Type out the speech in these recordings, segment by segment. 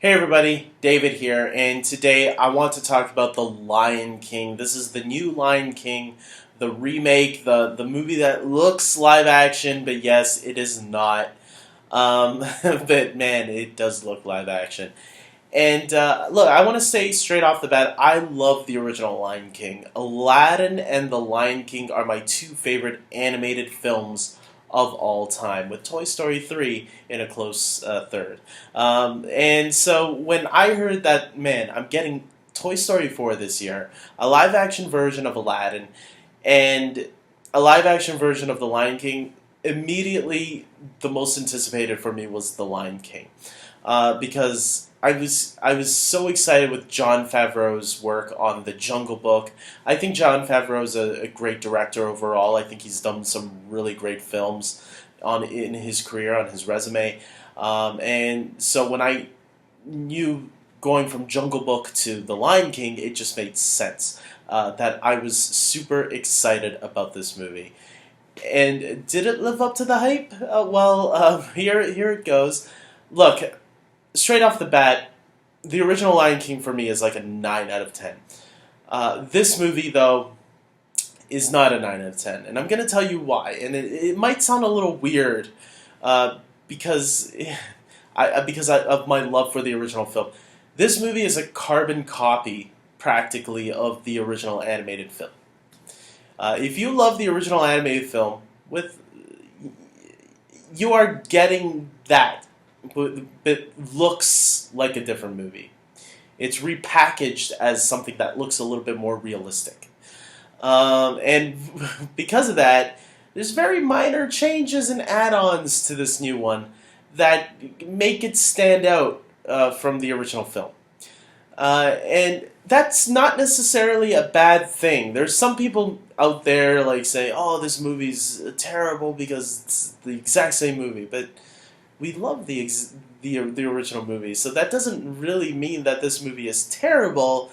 Hey everybody, David here, and today I want to talk about The Lion King. This is the new Lion King, the remake, the movie that looks live action, but yes, it is not. But man, it does look live action. And look, I want to say straight off the bat, I love the original Lion King. Aladdin and The Lion King are my two favorite animated films of all time, with Toy Story 3 in a close third. And so when I heard that, man, I'm getting Toy Story 4 this year, a live action version of Aladdin, and a live action version of The Lion King, immediately the most anticipated for me was The Lion King. Because I was so excited with Jon Favreau's work on The Jungle Book. I think Jon Favreau's a great director overall. I think he's done some really great films in his career, on his resume. And so when I knew going from Jungle Book to The Lion King, it just made sense that I was super excited about this movie. And did it live up to the hype? Here it goes. Look, straight off the bat, the original Lion King for me is like a 9 out of 10. This movie, though, is not a 9 out of 10. And I'm going to tell you why. And it might sound a little weird because of my love for the original film. This movie is a carbon copy, practically, of the original animated film. If you love the original animated film, you are getting that. But it looks like a different movie. It's repackaged as something that looks a little bit more realistic. And because of that, there's very minor changes and add-ons to this new one that make it stand out from the original film. And that's not necessarily a bad thing. There's some people out there like say, "Oh, this movie's terrible because it's the exact same movie," but we love the original movie, so that doesn't really mean that this movie is terrible,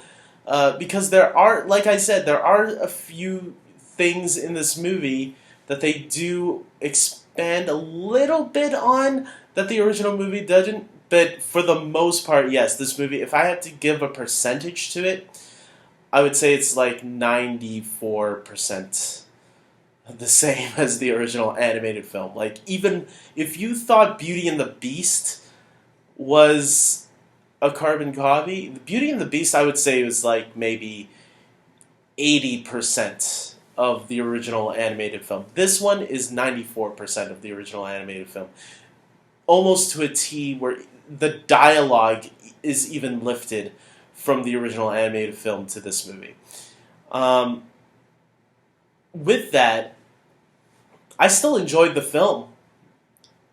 because there are, like I said, there are a few things in this movie that they do expand a little bit on that the original movie doesn't, but for the most part, yes, this movie, if I had to give a percentage to it, I would say it's like 94% the same as the original animated film. Like, even if you thought Beauty and the Beast was a carbon copy, Beauty and the Beast, I would say, was like maybe 80% of the original animated film. This one is 94% of the original animated film. Almost to a T, where the dialogue is even lifted from the original animated film to this movie. With that, I still enjoyed the film,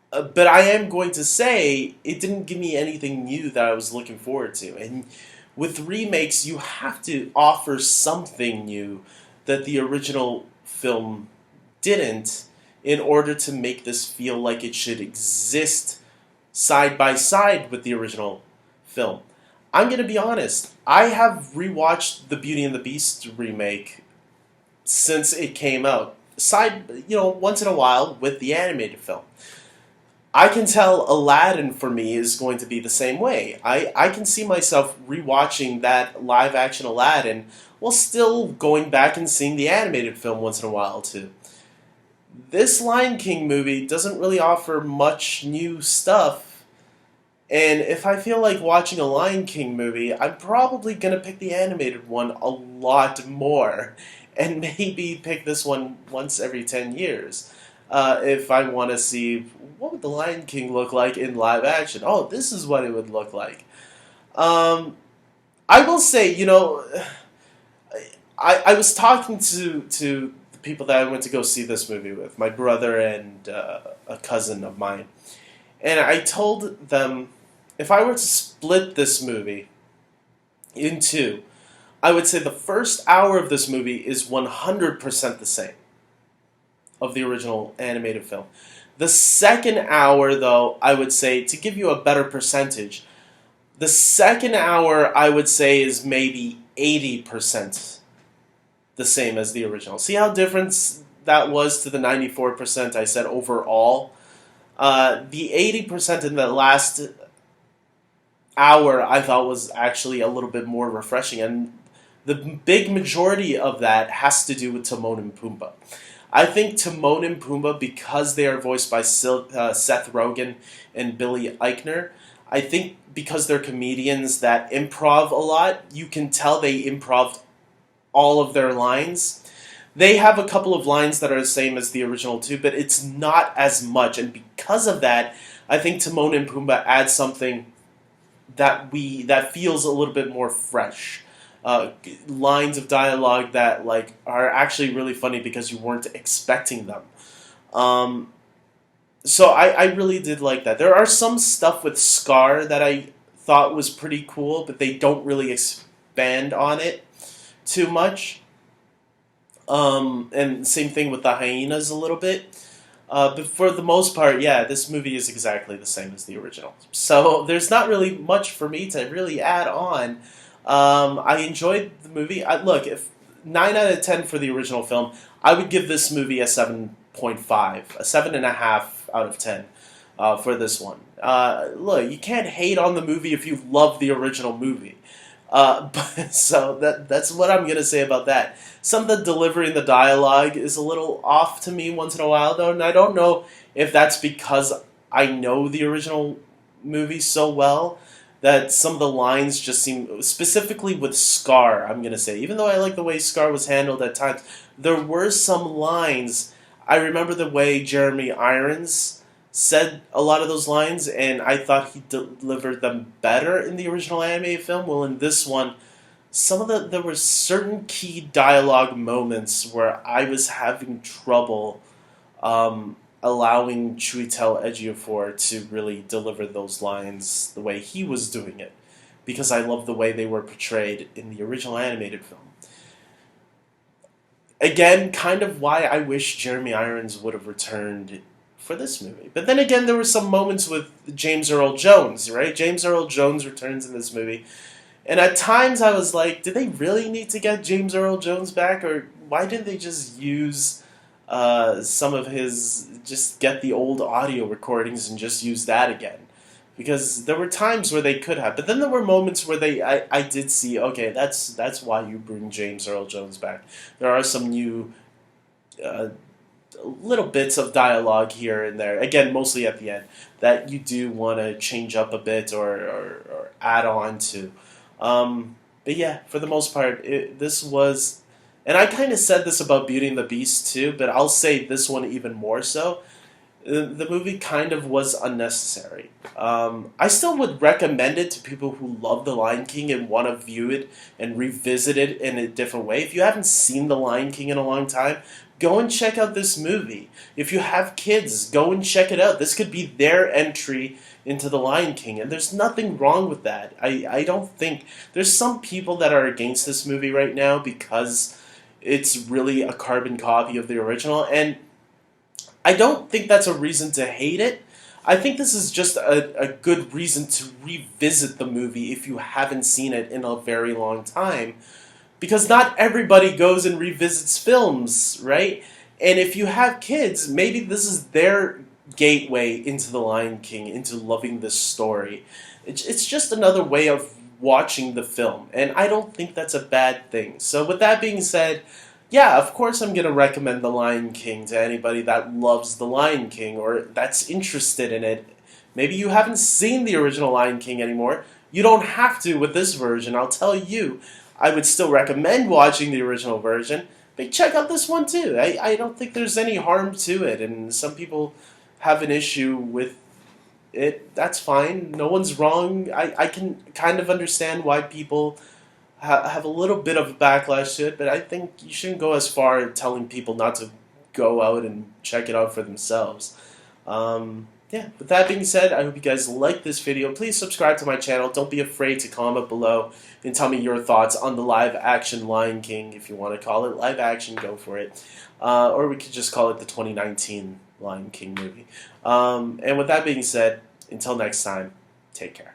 but I am going to say it didn't give me anything new that I was looking forward to. And with remakes, you have to offer something new that the original film didn't in order to make this feel like it should exist side by side with the original film. I'm going to be honest, I have rewatched the Beauty and the Beast remake since it came out. Once in a while with the animated film. I can tell Aladdin for me is going to be the same way. I can see myself rewatching that live action Aladdin while still going back and seeing the animated film once in a while too. This Lion King movie doesn't really offer much new stuff, and if I feel like watching a Lion King movie, I'm probably going to pick the animated one a lot more. And maybe pick this one once every 10 years. If I want to see what would the Lion King look like in live action. Oh, this is what it would look like. I will say, I was talking to the people that I went to go see this movie with, my brother and a cousin of mine. And I told them, if I were to split this movie in two, I would say the first hour of this movie is 100% the same of the original animated film. The second hour, though, I would say, to give you a better percentage, the second hour, I would say, is maybe 80% the same as the original. See how different that was to the 94% I said overall? The 80% in the last hour I thought was actually a little bit more refreshing, and the big majority of that has to do with Timon and Pumbaa. I think Timon and Pumbaa, because they are voiced by Seth Rogen and Billy Eichner, I think because they're comedians that improv a lot, you can tell they improv all of their lines. They have a couple of lines that are the same as the original too, but it's not as much. And because of that, I think Timon and Pumbaa add something that feels a little bit more fresh. Lines of dialogue that are actually really funny because you weren't expecting them. So I really did like that. There are some stuff with Scar that I thought was pretty cool, but they don't really expand on it too much. And same thing with the hyenas a little bit. But for the most part, yeah, this movie is exactly the same as the original. So there's not really much for me to really add on. I enjoyed the movie. Look, if 9 out of 10 for the original film, I would give this movie a 7.5, a 7.5 out of 10 for this one. Look, you can't hate on the movie if you love the original movie. So that's what I'm going to say about that. Some of the delivery and the dialogue is a little off to me once in a while, though, and I don't know if that's because I know the original movie so well that some of the lines just seem, specifically with Scar, I'm going to say, even though I like the way Scar was handled at times, there were some lines. I remember the way Jeremy Irons said a lot of those lines, and I thought he delivered them better in the original animated film. Well, in this one, there were certain key dialogue moments where I was having trouble allowing Chiwetel Ejiofor to really deliver those lines the way he was doing it, because I love the way they were portrayed in the original animated film. Again, kind of why I wish Jeremy Irons would have returned for this movie. But then again, there were some moments with James Earl Jones, right? James Earl Jones returns in this movie. And at times I was like, did they really need to get James Earl Jones back? Or why didn't they just use some of just get the old audio recordings and just use that again? Because there were times where they could have. But then there were moments where I did see, okay, that's why you bring James Earl Jones back. There are some new little bits of dialogue here and there, again, mostly at the end, that you do want to change up a bit or add on to. But yeah, for the most part, this was, and I kind of said this about Beauty and the Beast too, but I'll say this one even more so. The movie kind of was unnecessary. I still would recommend it to people who love The Lion King and want to view it and revisit it in a different way. If you haven't seen The Lion King in a long time, go and check out this movie. If you have kids, go and check it out. This could be their entry into The Lion King, and there's nothing wrong with that. I don't think... There's some people that are against this movie right now because it's really a carbon copy of the original, and I don't think that's a reason to hate it. I think this is just a good reason to revisit the movie if you haven't seen it in a very long time. Because not everybody goes and revisits films, right? And if you have kids, maybe this is their gateway into The Lion King, into loving this story. It's just another way of watching the film, and I don't think that's a bad thing. So with that being said, yeah, of course I'm going to recommend The Lion King to anybody that loves The Lion King or that's interested in it. Maybe you haven't seen the original Lion King anymore. You don't have to with this version. I'll tell you, I would still recommend watching the original version, but check out this one too. I don't think there's any harm to it, and some people have an issue with it. That's fine. No one's wrong. I can kind of understand why people have a little bit of a backlash to it, but I think you shouldn't go as far telling people not to go out and check it out for themselves. Yeah, with that being said, I hope you guys like this video. Please subscribe to my channel. Don't be afraid to comment below and tell me your thoughts on the live-action Lion King. If you want to call it live-action, go for it. Or we could just call it the 2019 Lion King movie. And with that being said, until next time, take care.